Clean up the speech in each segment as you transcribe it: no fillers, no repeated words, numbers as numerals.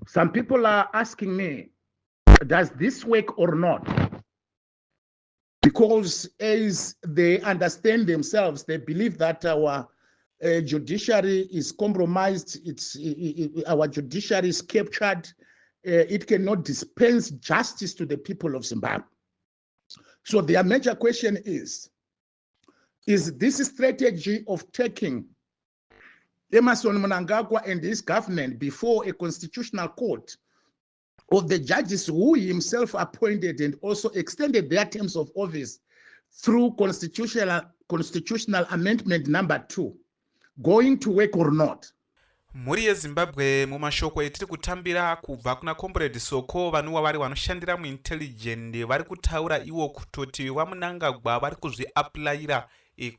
Some people are asking me, does this work or not? Because as they understand themselves, they believe that our judiciary is compromised, our judiciary is captured, it cannot dispense justice to the people of Zimbabwe. So their major question is this strategy of taking Emmerson Mnangagwa and his government before a constitutional court of the judges who he himself appointed and also extended their terms of office through constitutional amendment number 2, going to work or not? Muri yeZimbabwe mumashoko etiri kutambira kubva kuna Comrade Soko vanuwa vari vanoshandira muintelligent vari kutaura iwo kutoti vaMnangagwa vari kuzviaplayira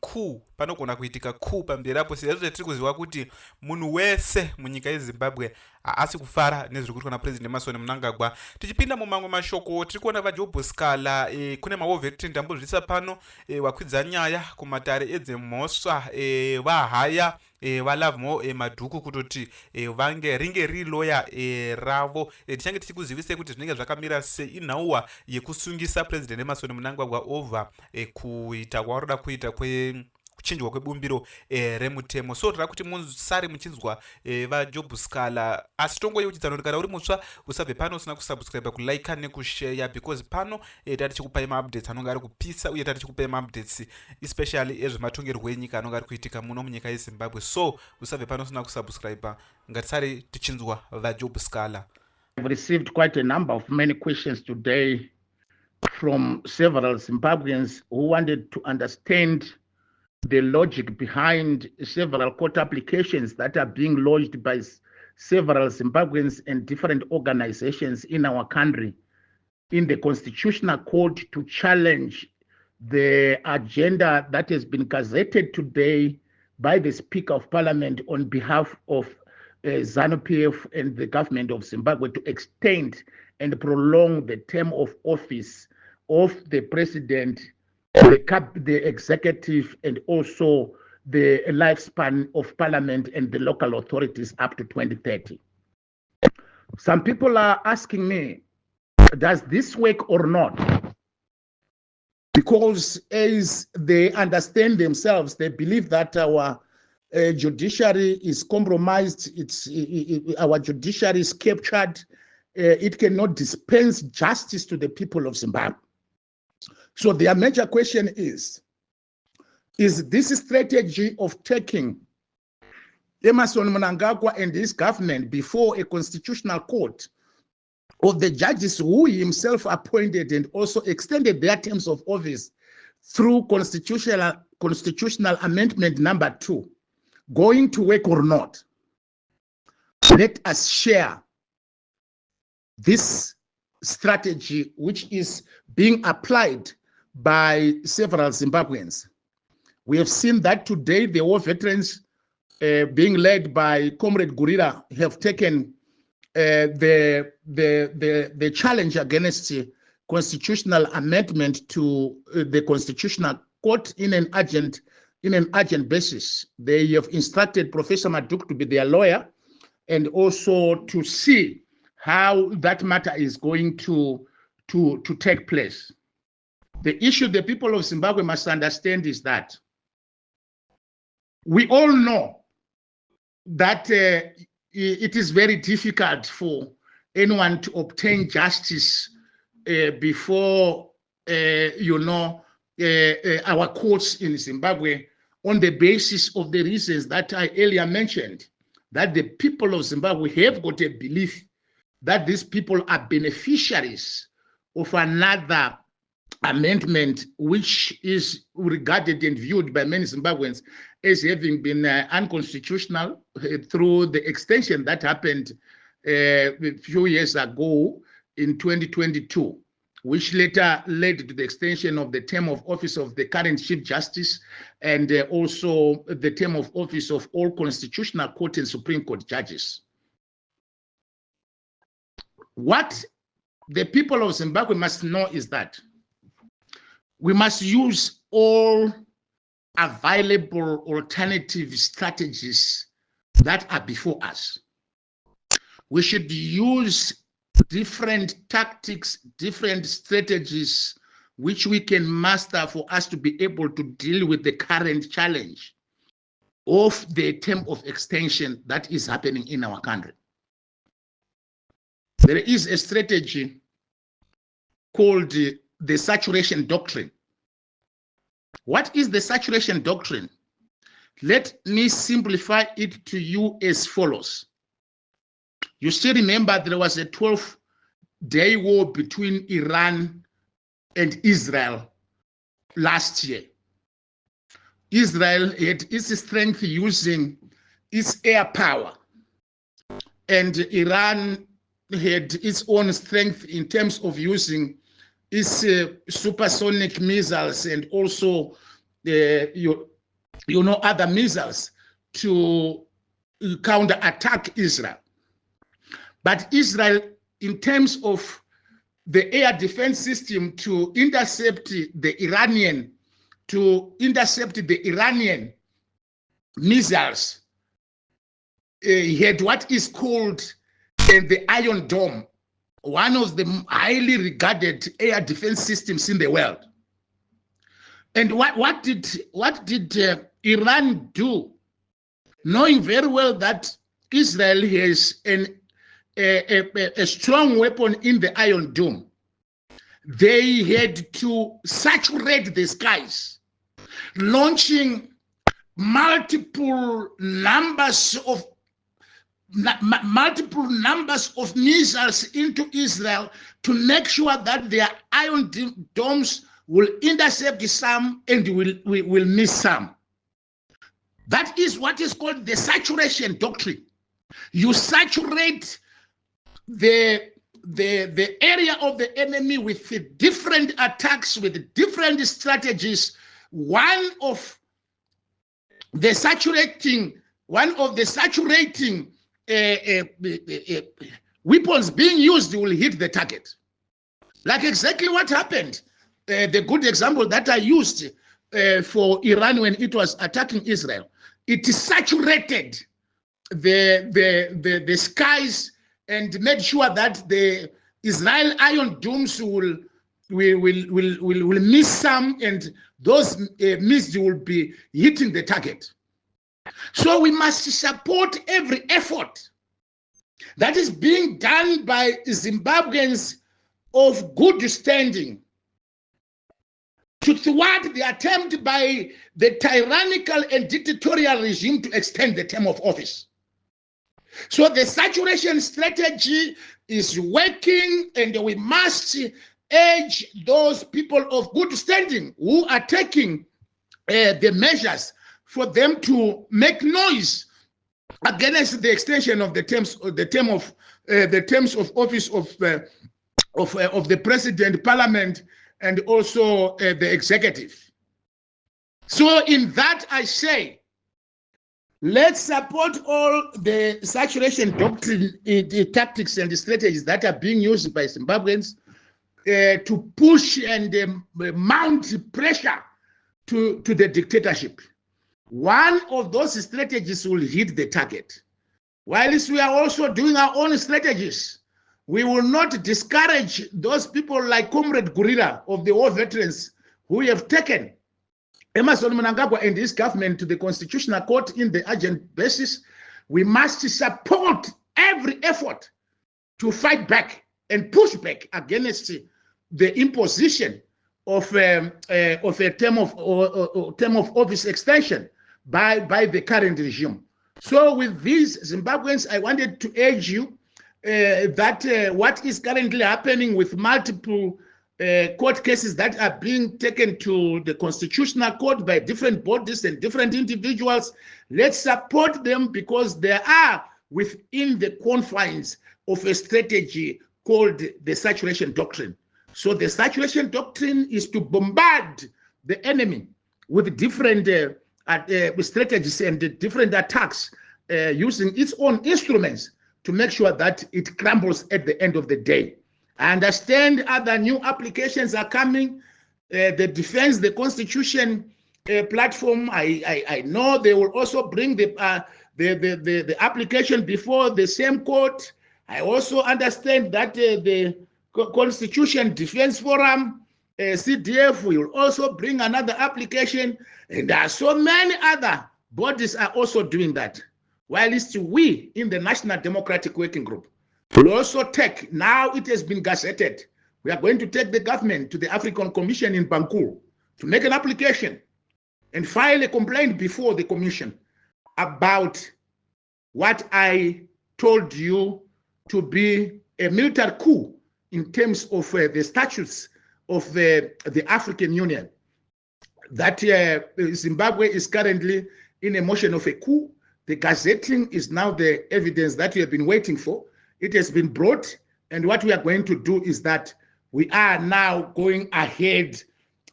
coup, panogona kuitika coup pamberi apo. Sezvo tiri kuziva kuti munhu wese munyika yeZimbabwe haasi kufara nezviri kuitwa naPresident Emmerson Mnangagwa. Tichipinda mumamwe mashoko tiri kuona vaJobhuskala kune maOverton ndambozvisa pano wakwidza nyaya kumatare edzemhosva vahaya valavmo madhuku kutoti vange ringe riloya ravo. Tichange tichikuzivisei kuti zvinenge zvakamira sei inhauwa yekusungisa President Emmerson Mnangagwa over kuita kwaroda kuita kuchinjwa kwebumbiro remutemo. So tira kuti musare muchinzwa vaJobhuskala, asi tongoyeuchidzana kuti kana uri mutsva usabve pano usina kusubscribe, kulike nekushare, because pano tati tichikupai maupdates anonga ari kupisa uye tati tichikupai maupdates especially ezvematongerwo enyika anonga ari kuitika muno munyika yeZimbabwe. So usabve pano usina kusubscribe, ngatisare tichinzwa vaJobhuskala. I've received quite a number of many questions today from several Zimbabweans who wanted to understand the logic behind several court applications that are being lodged by several Zimbabweans and different organizations in our country in the Constitutional Court to challenge the agenda that has been gazetted today by the Speaker of Parliament on behalf of ZANU-PF and the government of Zimbabwe to extend and prolong the term of office of the President, the executive, and also the lifespan of Parliament and the local authorities up to 2030. Some people are asking me, does this work or not? Because as they understand themselves, they believe that our judiciary is compromised, our judiciary is captured, it cannot dispense justice to the people of Zimbabwe. So their major question is this strategy of taking Emmerson Mnangagwa and his government before a constitutional court of the judges who he himself appointed and also extended their terms of office through constitutional amendment number 2, going to work or not? Let us share this strategy which is being applied by several Zimbabweans. We have seen that today the war veterans being led by Comrade Gurira have taken the challenge against constitutional amendment to the Constitutional Court in an urgent basis. They have instructed Professor Maduk to be their lawyer and also to see how that matter is going to take place. The issue the people of Zimbabwe must understand is that we all know that it is very difficult for anyone to obtain justice before our courts in Zimbabwe on the basis of the reasons that I earlier mentioned, that the people of Zimbabwe have got a belief that these people are beneficiaries of another amendment which is regarded and viewed by many Zimbabweans as having been unconstitutional through the extension that happened a few years ago in 2022, which later led to the extension of the term of office of the current Chief Justice and also the term of office of all Constitutional Court and Supreme Court judges. What the people of Zimbabwe must know is that we must use all available alternative strategies that are before us. We should use different tactics, different strategies, which we can master for us to be able to deal with the current challenge of the term of extension that is happening in our country. There is a strategy called the saturation doctrine. What is the saturation doctrine? Let me simplify it to you as follows. You still remember there was a 12-day war between Iran and Israel last year. Israel had its strength using its air power, and Iran had its own strength in terms of using its supersonic missiles and also other missiles to counter-attack Israel. But Israel, in terms of the air defense system to intercept the Iranian missiles, had what is called the Iron Dome, one of the highly regarded air defense systems in the world. And what did Iran do? Knowing very well that Israel has a strong weapon in the Iron Dome, they had to saturate the skies, launching multiple numbers of missiles into Israel to make sure that their Iron Domes will intercept some and will miss some. That is what is called the saturation doctrine. You saturate the area of the enemy with different attacks, with different strategies. One of the saturating weapons being used will hit the target. Like exactly what happened. The good example that I used for Iran when it was attacking Israel, it saturated the skies and made sure that the Israel Iron Domes will miss some, and those missed will be hitting the target. So we must support every effort that is being done by Zimbabweans of good standing to thwart the attempt by the tyrannical and dictatorial regime to extend the term of office. So the saturation strategy is working, and we must urge those people of good standing who are taking the measures for them to make noise against the extension of the terms of office of the president, parliament, and also the executive. So in that I say, let's support all the saturation doctrine, the tactics and the strategies that are being used by Zimbabweans to push and mount pressure to the dictatorship. One of those strategies will hit the target. Whilst we are also doing our own strategies, we will not discourage those people like Comrade Gorilla of the war veterans who have taken Emmerson Mnangagwa and his government to the Constitutional Court in the urgent basis. We must support every effort to fight back and push back against the imposition of a term of office extension by the current regime. So with these Zimbabweans, I wanted to urge you that what is currently happening with multiple court cases that are being taken to the Constitutional Court by different bodies and different individuals, let's support them, because they are within the confines of a strategy called the saturation doctrine. So the saturation doctrine is to bombard the enemy with different strategies and different attacks using its own instruments to make sure that it crumbles at the end of the day. I understand other new applications are coming. The Defense the Constitution platform, I know they will also bring the application before the same court. I also understand that the Constitution Defense Forum, CDF, will also bring another application, and there are so many other bodies are also doing that. While it's we in the National Democratic Working Group will also take, now it has been gazetted, we are going to take the government to the African Commission in Bangkok to make an application and file a complaint before the commission about what I told you to be a military coup in terms of the statutes of the African Union. That Zimbabwe is currently in a motion of a coup. The gazetting is now the evidence that we have been waiting for. It has been brought, and what we are going to do is that we are now going ahead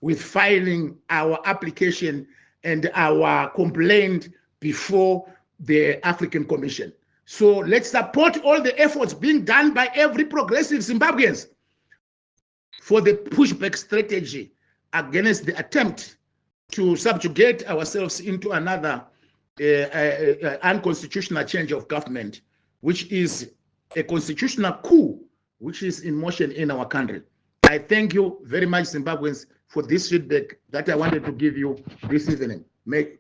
with filing our application and our complaint before the African Commission. So let's support all the efforts being done by every progressive Zimbabweans for the pushback strategy against the attempt to subjugate ourselves into another unconstitutional change of government, which is a constitutional coup, which is in motion in our country. I thank you very much, Zimbabweans, for this feedback that I wanted to give you this evening.